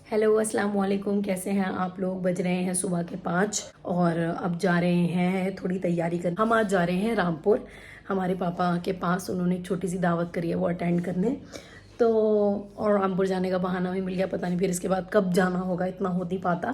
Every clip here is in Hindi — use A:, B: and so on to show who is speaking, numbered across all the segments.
A: हेलो अस्सलाम वालेकुम, कैसे हैं आप लोग। बज रहे हैं सुबह के 5 और अब जा रहे हैं थोड़ी तैयारी कर। हम आज जा रहे हैं रामपुर हमारे पापा के पास। उन्होंने एक छोटी सी दावत करी है, वो अटेंड करने। तो और रामपुर जाने का बहाना भी मिल गया, पता नहीं फिर इसके बाद कब जाना होगा, इतना हो नहीं पाता।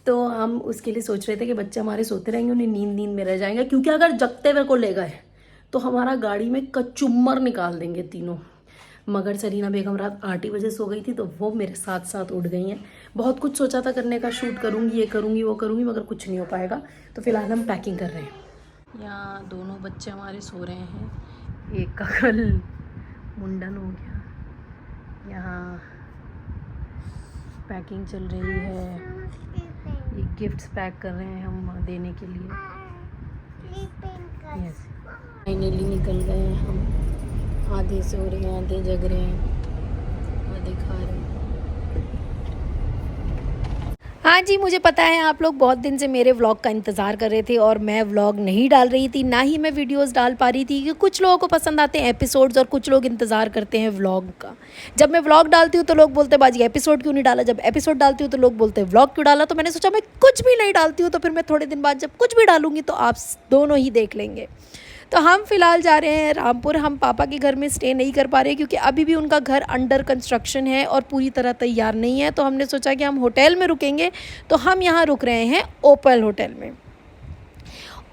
A: तो हम उसके लिए सोच रहे थे कि बच्चे हमारे सोते रहेंगे, उन्हें नींद में रह जाएंगे, क्योंकि अगर जगते हुए को ले गए तो हमारा गाड़ी में कचुम्मर निकाल देंगे तीनों। मगर सरीना बेगम रात 8 ही बजे सो गई थी, तो वो मेरे साथ साथ उठ गई हैं। बहुत कुछ सोचा था करने का, शूट करूँगी, ये करूँगी, वो करूँगी, मगर कुछ नहीं हो पाएगा। तो फिलहाल हम पैकिंग कर रहे हैं। यहाँ दोनों बच्चे हमारे सो रहे हैं, एक का कल मुंडन हो गया। यहाँ पैकिंग चल रही है, ये गिफ्ट्स पैक कर रहे हैं हम देने के लिए। यस, फाइनली निकल गए हैं हम। आधे सो रहे हैं, आधे जग रहे हैं, आधे खा रहे हैं। हाँ जी, मुझे पता है आप लोग बहुत दिन से मेरे व्लॉग का इंतज़ार कर रहे थे और मैं व्लॉग नहीं डाल रही थी, ना ही मैं वीडियोस डाल पा रही थी, क्योंकि कुछ लोगों को पसंद आते हैं एपिसोड्स और कुछ लोग इंतज़ार करते हैं व्लॉग का। जब मैं व्लॉग डालती हूँ तो लोग बोलते हैं बाजी एपिसोड क्यों नहीं डाला, जब एपिसोड डालती हूँ तो लोग बोलते हैं व्लॉग क्यों डाला। तो मैंने सोचा मैं कुछ भी नहीं डालती हूँ तो फिर मैं थोड़े दिन बाद जब कुछ भी डालूँगी तो आप दोनों ही देख लेंगे। तो हम फ़िलहाल जा रहे हैं रामपुर। हम पापा के घर में स्टे नहीं कर पा रहे क्योंकि अभी भी उनका घर अंडर कंस्ट्रक्शन है और पूरी तरह तैयार नहीं है। तो हमने सोचा कि हम होटल में रुकेंगे, तो हम यहाँ रुक रहे हैं ओपल होटल में।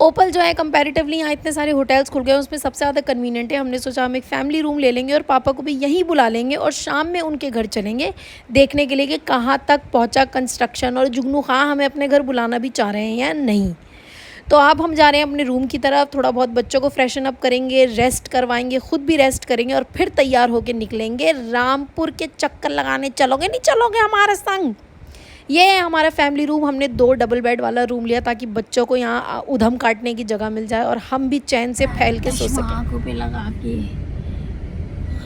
A: ओपल जो है कंपैरेटिवली यहाँ इतने सारे होटल्स खुल गए हैं, उसमें सबसे ज़्यादा कन्वीनियंट है। हमने सोचा हम एक फैमिली रूम ले लेंगे और पापा को भी यहीं बुला लेंगे और शाम में उनके घर चलेंगे देखने के लिए कि कहाँ तक पहुँचा कंस्ट्रक्शन, और जुगनू खां हमें अपने घर बुलाना भी चाह रहे हैं या नहीं। तो अब हम जा रहे हैं अपने रूम की तरफ, थोड़ा बहुत बच्चों को फ्रेशन अप करेंगे, रेस्ट करवाएंगे, खुद भी रेस्ट करेंगे और फिर तैयार होकर निकलेंगे रामपुर के चक्कर लगाने। चलोगे नहीं चलोगे हमारे संग? ये है हमारा फैमिली रूम। हमने 2 डबल बेड वाला रूम लिया ताकि बच्चों को यहाँ उधम काटने की जगह मिल जाए और हम भी चैन से फैल के सो सकें। आँखों पे लगा के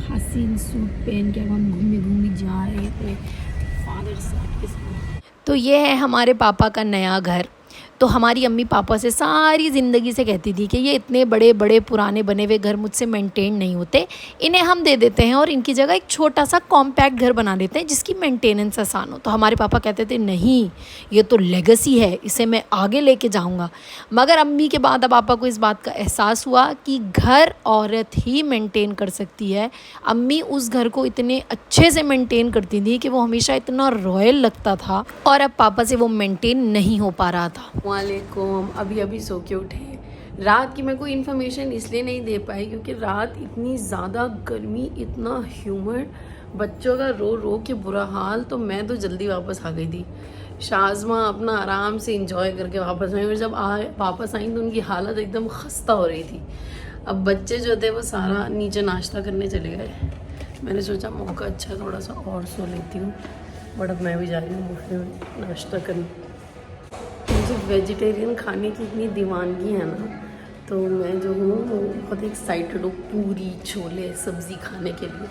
A: हसीन सूट पहन के हम घूमी जा रहे थे फादर साहब के साथ। तो ये है हमारे पापा का नया घर। तो हमारी अम्मी पापा से सारी ज़िंदगी से कहती थी कि ये इतने बड़े बड़े पुराने बने हुए घर मुझसे मेंटेन नहीं होते, इन्हें हम दे देते हैं और इनकी जगह एक छोटा सा कॉम्पैक्ट घर बना देते हैं जिसकी मेंटेनेंस आसान हो। तो हमारे पापा कहते थे नहीं, ये तो लेगेसी है, इसे मैं आगे लेके जाऊंगा। मगर अम्मी के बाद अब पापा को इस बात का एहसास हुआ कि घर औरत ही मेंटेन कर सकती है। अम्मी उस घर को इतने अच्छे से मेंटेन करती थी कि वो हमेशा इतना रॉयल लगता था और अब पापा से वो मेंटेन नहीं हो पा रहा था। वालेकुम, अभी सो के उठे। रात की मैं कोई इन्फॉर्मेशन इसलिए नहीं दे पाई क्योंकि रात इतनी ज़्यादा गर्मी, इतना ह्यूमड, बच्चों का रो रो के बुरा हाल, तो मैं तो जल्दी वापस आ गई थी। शाज़मा अपना आराम से इंजॉय करके वापस आई और जब वापस आई तो उनकी हालत एकदम खस्ता हो रही थी। अब बच्चे जो थे वो सारा नीचे नाश्ता करने चले गए। मैंने सोचा मौका अच्छा थोड़ा सा और सो लेती हूँ, बट अब मैं भी जा रही हूँ नाश्ता करने। मुझे वेजिटेरियन खाने की इतनी दीवानगी है ना, तो मैं जो हूँ वो बहुत एक्साइटेड हूँ पूरी छोले सब्ज़ी खाने के लिए।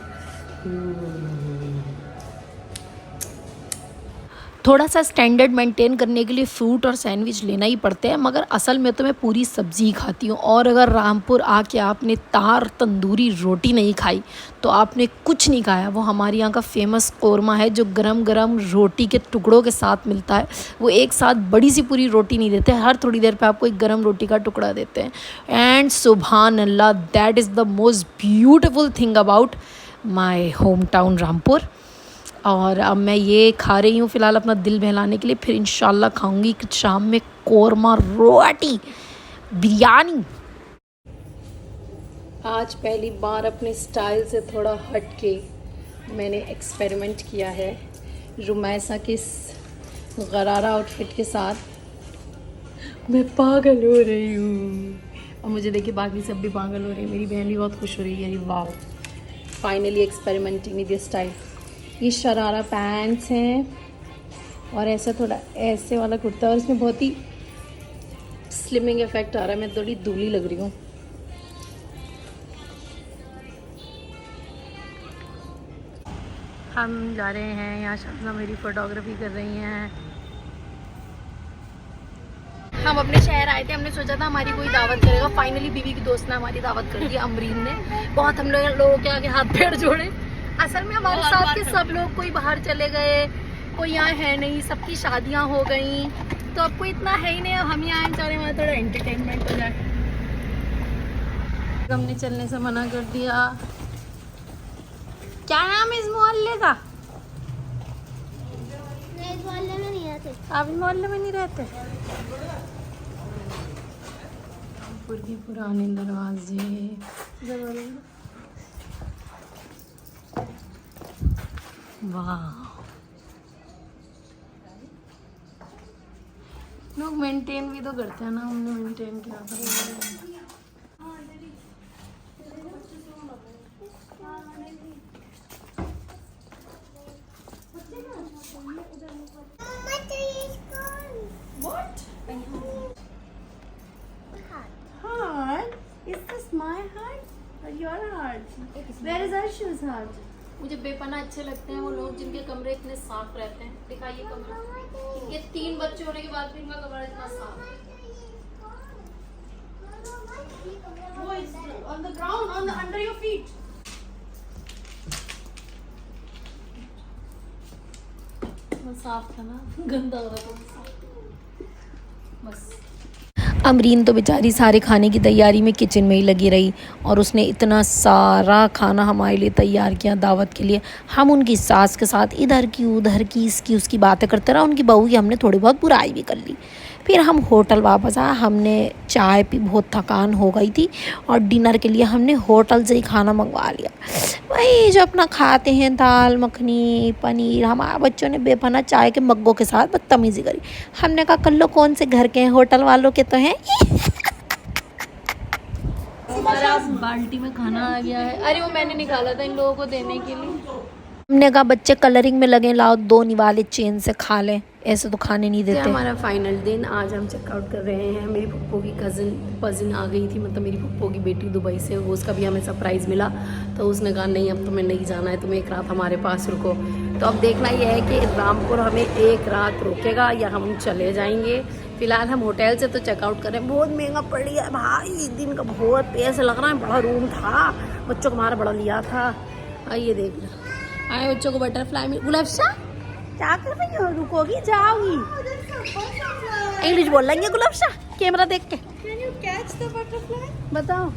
A: थोड़ा सा स्टैंडर्ड मेंटेन करने के लिए फ्रूट और सैंडविच लेना ही पड़ते हैं, मगर असल में तो मैं पूरी सब्ज़ी ही खाती हूँ। और अगर रामपुर आके आपने तार तंदूरी रोटी नहीं खाई तो आपने कुछ नहीं खाया। वो हमारे यहाँ का फेमस कोरमा है जो गरम गरम रोटी के टुकड़ों के साथ मिलता है। वो एक साथ बड़ी सी पूरी रोटी नहीं देते, हर थोड़ी देर पे आपको एक गरम रोटी का टुकड़ा देते हैं। एंड सुभान अल्लाह, that is the most beautiful thing about my home town Rampur. और अब मैं ये खा रही हूँ फ़िलहाल अपना दिल बहलाने के लिए, फिर इंशाल्लाह खाऊंगी शाम में कोरमा रोटी बिरयानी। आज पहली बार अपने स्टाइल से थोड़ा हट के मैंने एक्सपेरिमेंट किया है रुमैसा के गरारा आउटफिट के साथ। मैं पागल हो रही हूँ और मुझे देखिए बाकी सब भी पागल हो रही है। मेरी बहन भी बहुत खुश हो रही है। वाह, finally experimenting with this style. ये शरारा पैंट्स हैं और ऐसा थोड़ा ऐसे वाला कुर्ता, और इसमें बहुत ही स्लिमिंग इफेक्ट आ रहा है। मैं थोड़ी दूली लग रही हूँ। हम जा रहे हैं, यहाँ शाज़मा मेरी फोटोग्राफी कर रही हैं। हम अपने शहर आए थे, हमने सोचा था हमारी कोई दावत करेगा। फाइनली बीवी की दोस्त ने हमारी दावत कर दी, अमरीन ने। बहुत हम लोगों के आगे हाथ पैर जोड़े। असल में हमारे साथ के सब लोग कोई बाहर चले गए कोई यहाँ है नहीं, सबकी शादियाँ हो गई, तो अब कोई इतना है ही नहीं। अब हम यहाँ आए, चाह रहे थोड़ा एंटरटेनमेंट हो जाए। हमने चलने से मना कर दिया। क्या नाम है इस मोहल्ले का?
B: इस मोहल्ले में नहीं रहते।
A: आप इस मोहल्ले में नहीं रहते? की पुराने दरवाजे, वाह, लोग मेंटेन भी तो करते हैं ना, हमने मेंटेन किया था। What? Heart? Is this my heart or your heart? Where is Arshu's heart? मुझे बेपना अच्छे लगते हैं वो लोग जिनके कमरे इतने साफ रहते हैं। दिखाइए कमरा, इनके 3 बच्चे होने के बाद भी इनका कमरा इतना साफ है। वो is on the ground, on the under your feet. वो साफ था ना, गंदा हो रहा था बस। अमरीन तो बेचारी सारे खाने की तैयारी में किचन में ही लगी रही, और उसने इतना सारा खाना हमारे लिए तैयार किया दावत के लिए। हम उनकी सास के साथ इधर की उधर की इसकी उसकी बातें करते रहा, उनकी बहू की हमने थोड़ी बहुत बुराई भी कर ली। फिर हम होटल वापस आए, हमने चाय पी, बहुत थकान हो गई थी, और डिनर के लिए हमने होटल से ही खाना मंगवा लिया। वही जो अपना खाते हैं, दाल मखनी, पनीर। हमारे बच्चों ने बेपना चाय के मग्गों के साथ बदतमीज़ी करी। हमने कहा कर लो, कौन से घर के हैं, होटल वालों के तो हैं। हमारा बाल्टी में खाना आ गया है। अरे वो मैंने निकाला था इन लोगों को देने के लिए। हमने कहा बच्चे कलरिंग में लगे, लाओ 2 निवाले चेन से खा लें, ऐसे तो खाने नहीं देते। हमारा फाइनल दिन, आज हम चेकआउट कर रहे हैं। मेरी पप्पो की कज़न आ गई थी, मतलब मेरी पप्पो की बेटी दुबई से, वो उसका भी हमें सरप्राइज़ मिला। तो उसने कहा नहीं अब तुम्हें नहीं जाना है, तुम्हें एक रात हमारे पास रुको। तो अब देखना यह है कि रामपुर हमें एक रात रुकेगा या हम चले जाएंगे। फ़िलहाल हम होटल से तो चेकआउट कर रहे हैं। बहुत महंगा पड़ गया भाई, दिन का बहुत पैसे लग रहा है। बड़ा रूम था, बच्चों को हमारा बड़ा लिया था। आइए देख लो, आए बच्चों को बटरफ्लाई में। गुलाबशाह क्या कर रही हो, रुकोगी जाओगी? इंग्लिश बोल लेंगे गुलाबशाह कैमरा देख के। बताओ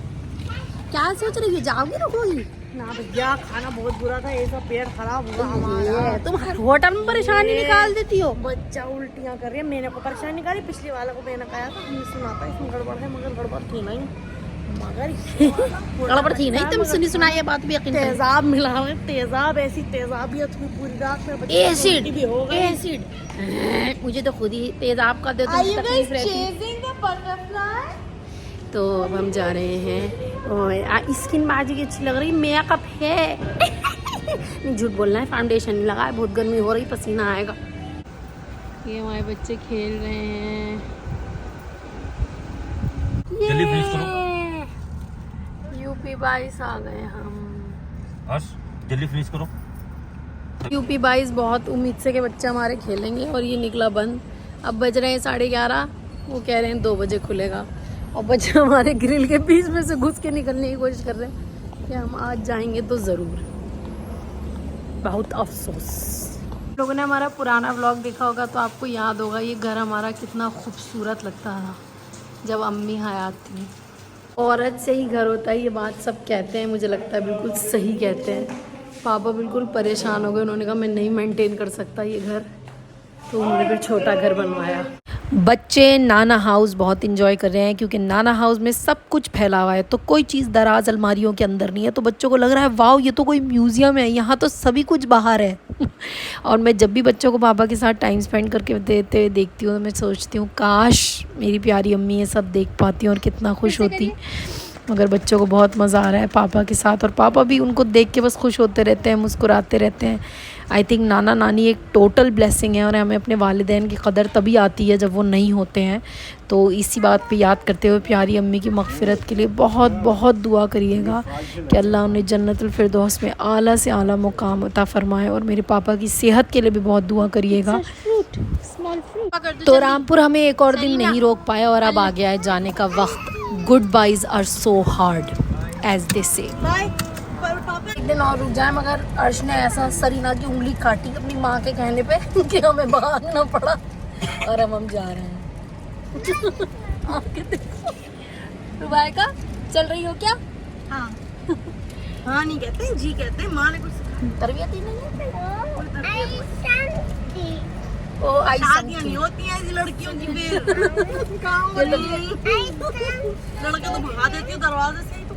A: क्या सोच रही हो, जाओगी रुकोगी?
B: ना भैया, खाना बहुत बुरा था, ये सब पेट खराब हुआ हमारा।
A: तुम हर होटल में परेशानी निकाल देती हो।
B: बच्चा उल्टियाँ कर रही है, मैंने को परेशानी निकाली, पिछले वाला को मैंने कहा था नहीं सुना था इसमें गड़बड़ है, मगर गड़बड़ थी नहीं, मगर
A: गड़बड़ थी नहीं। तुम सुनी सुनाई बात भी यकीन।
B: तेजाब मिला है, तेजाब, ऐसी तेजाबियत हुई पूरी रात में।
A: एसिड
B: भी हो गई।
A: एसिड मुझे तो खुद ही तेजाब का दे, तो तकलीफ रहती। तो अब हम जा रहे हैं। स्किन बाजी की अच्छी लग रही, मेकअप है। नहीं झूठ बोलना है, फाउंडेशन नहीं लगा है, बहुत गर्मी हो रही, पसीना आएगा। ये हमारे बच्चे खेल रहे हैं। यूपी 22 आ गए हम।
C: जल्दी फिनिश करो।
A: यूपी 22 बहुत उम्मीद से के बच्चे हमारे खेलेंगे, और ये निकला बंद। अब बज रहे हैं 11:30, वो कह रहे हैं 2 बजे खुलेगा, और बच्चे हमारे ग्रिल के बीच में से घुस के निकलने की कोशिश कर रहे हैं कि हम आज जाएंगे तो ज़रूर। बहुत अफसोस। लोगों ने हमारा पुराना व्लॉग देखा होगा तो आपको याद होगा ये घर हमारा कितना खूबसूरत लगता था जब अम्मी हयात थी। औरत से ही घर होता है, ये बात सब कहते हैं, मुझे लगता है बिल्कुल सही कहते हैं। पापा बिल्कुल परेशान हो गए, उन्होंने कहा मैं नहीं मेंटेन कर सकता ये घर, तो उन्होंने फिर छोटा घर बनवाया। बच्चे नाना हाउस बहुत इंजॉय कर रहे हैं, क्योंकि नाना हाउस में सब कुछ फैला हुआ है, तो कोई चीज़ दराज अलमारियों के अंदर नहीं है। तो बच्चों को लग रहा है वाओ ये तो कोई म्यूज़ियम है, यहाँ तो सभी कुछ बाहर है। और मैं जब भी बच्चों को पापा के साथ टाइम स्पेंड करके देते हुए देखती हूँ तो मैं सोचती हूँ काश मेरी प्यारी अम्मी ये सब देख पाती और कितना खुश होती। मगर बच्चों को बहुत मज़ा आ रहा है पापा के साथ, और पापा भी उनको देख के बस खुश होते रहते हैं, मुस्कुराते रहते हैं। आई थिंक नाना नानी एक टोटल ब्लेसिंग है, और हमें अपने वालिदैन की कदर तभी आती है जब वो नहीं होते हैं। तो इसी बात पे याद करते हुए प्यारी अम्मी की मग़फ़िरत के लिए बहुत बहुत दुआ करिएगा कि अल्लाह उन्हें जन्नतुल फिरदौस में आला से आला मुकाम अता फ़रमाए, और मेरे पापा की सेहत के लिए भी बहुत दुआ करिएगा। तो रामपुर हमें एक और दिन नहीं रोक पाया, और अब आ गया है जाने का वक्त। Goodbyes are so hard as they say. दिन और रुक जाए, मगर अर्श ने ऐसा सरीना की उंगली काटी अपनी माँ के कहने पे कि हमें भागना पड़ा और हम जा रहे हैं। आके देखो रुबाइका, चल रही हो क्या?
B: हाँ हाँ नहीं कहते हैं, जी कहते हैं। माँ ने कुछ
A: तरबियत ही नहीं है।
C: शांति।
A: ओ आई
B: शादियाँ नहीं होती हैं ऐसी लड़कियों की। फिर काम लड़का तो भगा देती है दरवाजे से ही तो।